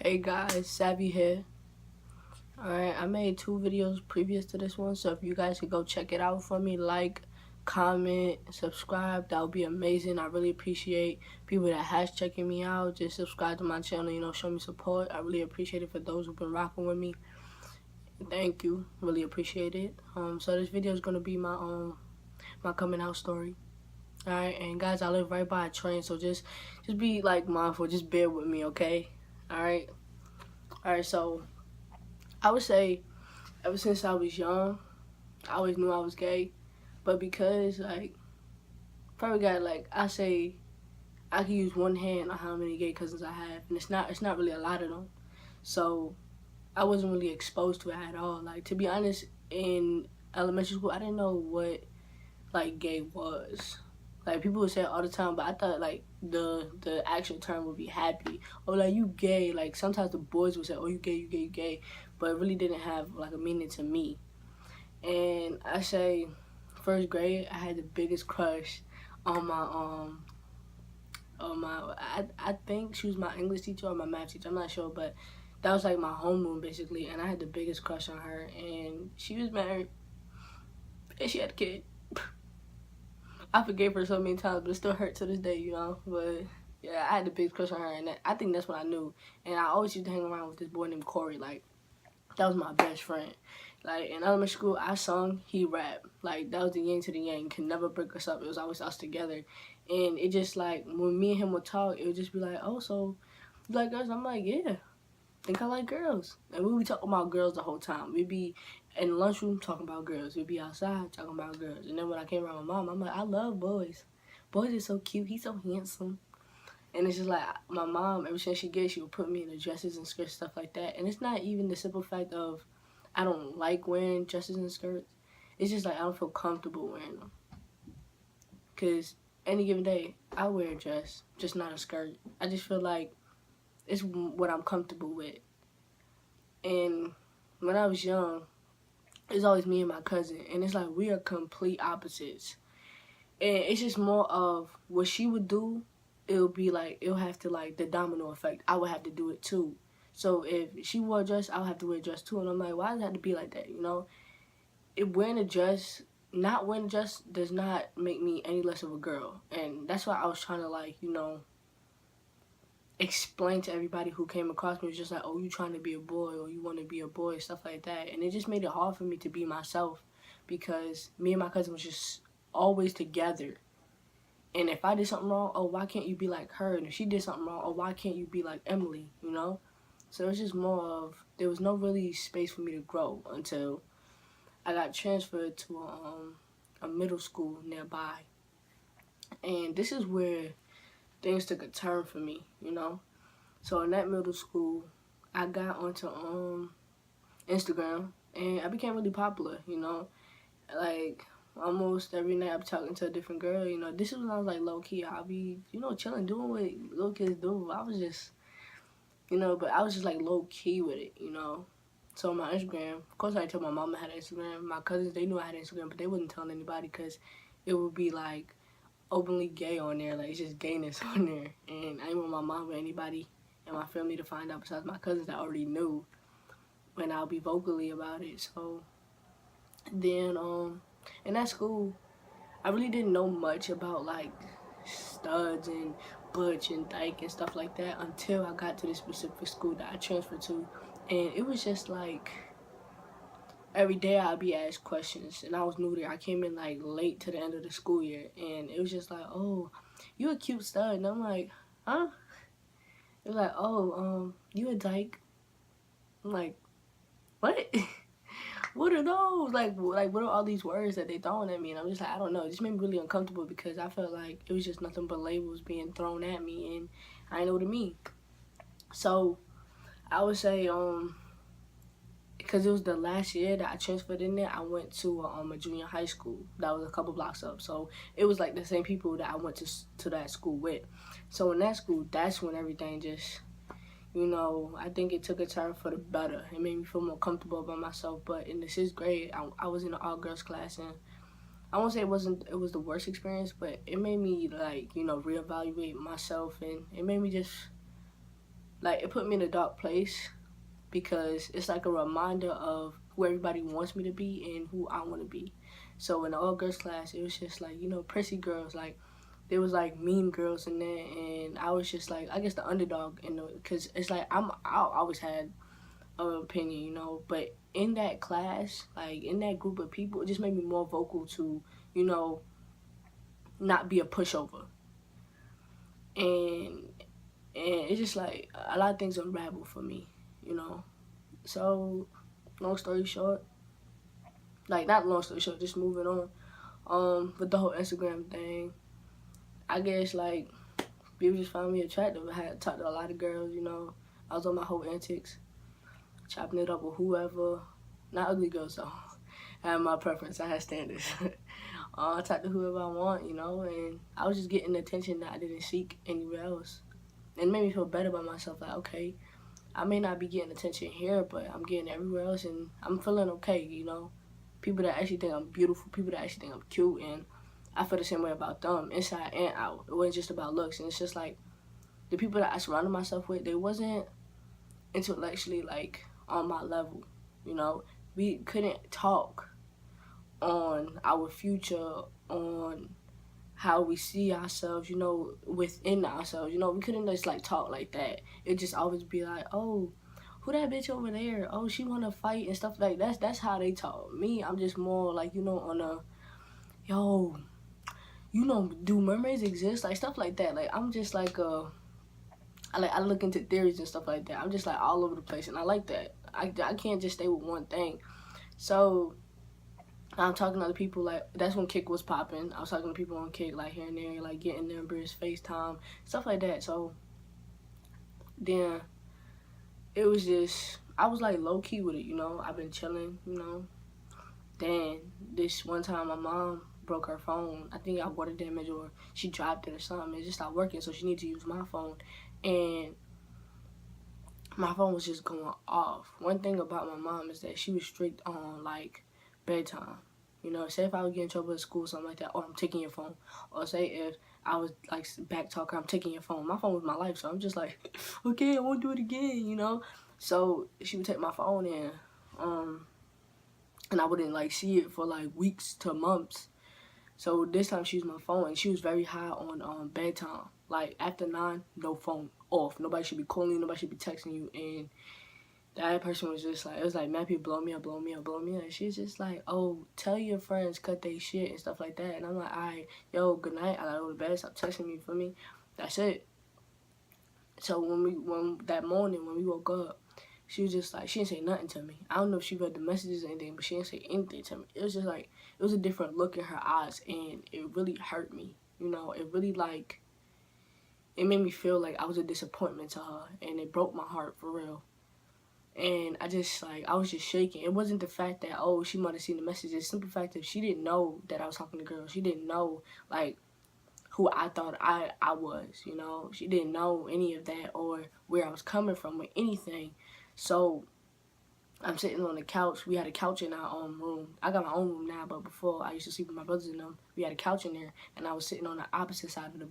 Hey guys, Savy here. Alright, I made 2 videos previous to this one, so if you guys could go check it out for me, like, comment, subscribe, that would be amazing. I really appreciate people that has checking me out. Just subscribe to my channel, show me support. I really appreciate it for those who've been rocking with me. Thank you, really appreciate it. So this video is gonna be my coming out story. Alright, and guys, I live right by a train, so just be like mindful, just bear with me, okay? Alright, so I would say ever since I was young, I always knew I was gay. But because, probably got, I say, I can use one hand on how many gay cousins I have. And it's not really a lot of them. So, I wasn't really exposed to it at all. Like, to be honest, in elementary school, I didn't know what, gay was. Like, people would say it all the time, but I thought, the actual term would be happy. Or, you gay. Like, sometimes the boys would say, oh, you gay, you gay, you gay. But it really didn't have, a meaning to me. And I say, first grade, I had the biggest crush on I think she was my English teacher or my math teacher, I'm not sure, but that was, my homeroom, basically, and I had the biggest crush on her, and she was married, and she had a kid. I forgave her so many times, but it still hurt to this day, but yeah, I had the biggest crush on her, and I think that's what I knew, and I always used to hang around with this boy named Corey, that was my best friend. In elementary school, I sung, he rapped. That was the yin to the yang. Can never break us up. It was always us together. And it just, when me and him would talk, it would just be like, oh, so you like girls? I'm like, yeah, I think I like girls. And we would be talking about girls the whole time. We'd be in the lunchroom talking about girls. We'd be outside talking about girls. And then when I came around my mom, I'm like, I love boys. Boys are so cute. He's so handsome. And it's just my mom, every chance she gets, she would put me in the dresses and skirts, stuff like that. And it's not even the simple fact of I don't like wearing dresses and skirts. It's just I don't feel comfortable wearing them. Because any given day, I wear a dress, just not a skirt. I just feel like it's what I'm comfortable with. And when I was young, it's always me and my cousin. And it's we are complete opposites. And it's just more of what she would do, it'll be it'll have to the domino effect. I would have to do it too. So if she wore a dress, I would have to wear a dress too. And I'm like, why does it have to be like that, wearing a dress, not wearing a dress does not make me any less of a girl. And that's why I was trying to explain to everybody who came across me. It's just oh, you trying to be a boy or you want to be a boy, stuff like that. And it just made it hard for me to be myself because me and my cousin was just always together. And if I did something wrong, oh, why can't you be like her? And if she did something wrong, oh, why can't you be like Emily, So it's just more of, there was no really space for me to grow until I got transferred to a middle school nearby. And this is where things took a turn for me, So in that middle school, I got onto Instagram, and I became really popular, almost every night I'm talking to a different girl, This is when I was low-key. I'll be, chilling, doing what little kids do. I was just, but I was just low-key with it, So on my Instagram, of course I told my mom I had an Instagram. My cousins, they knew I had an Instagram, but they wasn't telling anybody because it would be openly gay on there. It's just gayness on there. And I didn't want my mom or anybody in my family to find out besides my cousins that already knew when I'll be vocally about it. So then, in that school, I really didn't know much about studs and butch and dyke and stuff like that until I got to this specific school that I transferred to. And it was just every day I'd be asked questions, and I was new there. I came in late to the end of the school year, and it was just oh, you a cute stud. And I'm like, huh? It was oh, you a dyke. I'm like, what? What are those? What are all these words that they throwing at me? And I'm just I don't know. It just made me really uncomfortable because I felt like it was just nothing but labels being thrown at me, and I didn't know what it mean. So I would say, because it was the last year that I transferred in there, I went to a junior high school that was a couple blocks up. So it was the same people that I went to that school with. So in that school, that's when everything just, I think it took a turn for the better. It made me feel more comfortable about myself. But in the 6th grade, I was in an all-girls class, and I won't say it was the worst experience, but it made me reevaluate myself, and it made me just like, it put me in a dark place because it's like a reminder of who everybody wants me to be and who I want to be. So in the all girls class, it was just like, you know, prissy girls. Like, there was like mean girls in there, and I was just like, I guess the underdog, you know, because it's like I always had an opinion, you know, but in that class, like in that group of people, it just made me more vocal to, you know, not be a pushover. And it's just like a lot of things unravel for me, you know. So long story short, like not long story short, just moving on. With the whole Instagram thing, I guess like people just found me attractive. I had talked to a lot of girls, you know. I was on my whole antics, chopping it up with whoever. Not ugly girls though. I had my preference. I had standards. I talked to whoever I want, you know, and I was just getting the attention that I didn't seek anywhere else. And it made me feel better about myself. Like, okay, I may not be getting attention here, but I'm getting everywhere else, and I'm feeling okay, you know. People that actually think I'm beautiful, people that actually think I'm cute, and I feel the same way about them, inside and out. It wasn't just about looks, and it's just like the people that I surrounded myself with, they wasn't intellectually like on my level, you know. We couldn't talk on our future, on how we see ourselves, you know, within ourselves. You know, we couldn't just like talk like that. It just always be like, oh, who that bitch over there? Oh, she wanna fight and stuff like that. That's how they talk. Me, I'm just more like, you know, on a yo, you know, do mermaids exist? Like stuff like that. Like I'm just like I look into theories and stuff like that. I'm just like all over the place, and I like that. I can't just stay with one thing. So I'm talking to other people, like, that's when Kick was popping. I was talking to people on Kick, like, here and there, like, getting numbers, FaceTime, stuff like that. So, then, it was just, I was, like, low-key with it, you know? I've been chilling, you know? Then, this one time, my mom broke her phone. I think I water damage or she dropped it or something. It just stopped working, so she needed to use my phone. And my phone was just going off. One thing about my mom is that she was strict on, like, bedtime. You know, say if I would get in trouble at school or something like that, or I'm taking your phone. Or say if I was, like, back talker, I'm taking your phone. My phone was my life, so I'm just like, okay, I won't do it again, you know? So she would take my phone and I wouldn't, like, see it for, like, weeks to months. So this time she used my phone, and she was very high on bedtime. Like, after 9, no phone, off. Nobody should be calling you, nobody should be texting you, and that person was just like, it was like, man, people blow me up, blow me up, blow me up. And she's just like, oh, tell your friends, cut they shit and stuff like that. And I'm like, all right, yo, good night. I gotta go to bed. Stop texting me for me. That's it. So when that morning, when we woke up, she was just like, she didn't say nothing to me. I don't know if she read the messages or anything, but she didn't say anything to me. It was just like, it was a different look in her eyes, and it really hurt me. You know, it really, like, it made me feel like I was a disappointment to her, and it broke my heart for real. And I just, like, I was just shaking. It wasn't the fact that, oh, she might have seen the message. It's the simple fact that she didn't know that I was talking to girls. She didn't know, like, who I thought I was, you know. She didn't know any of that or where I was coming from or anything. So I'm sitting on the couch. We had a couch in our own room. I got my own room now, but before I used to sleep with my brothers in them. We had a couch in there, and I was sitting on the opposite side of the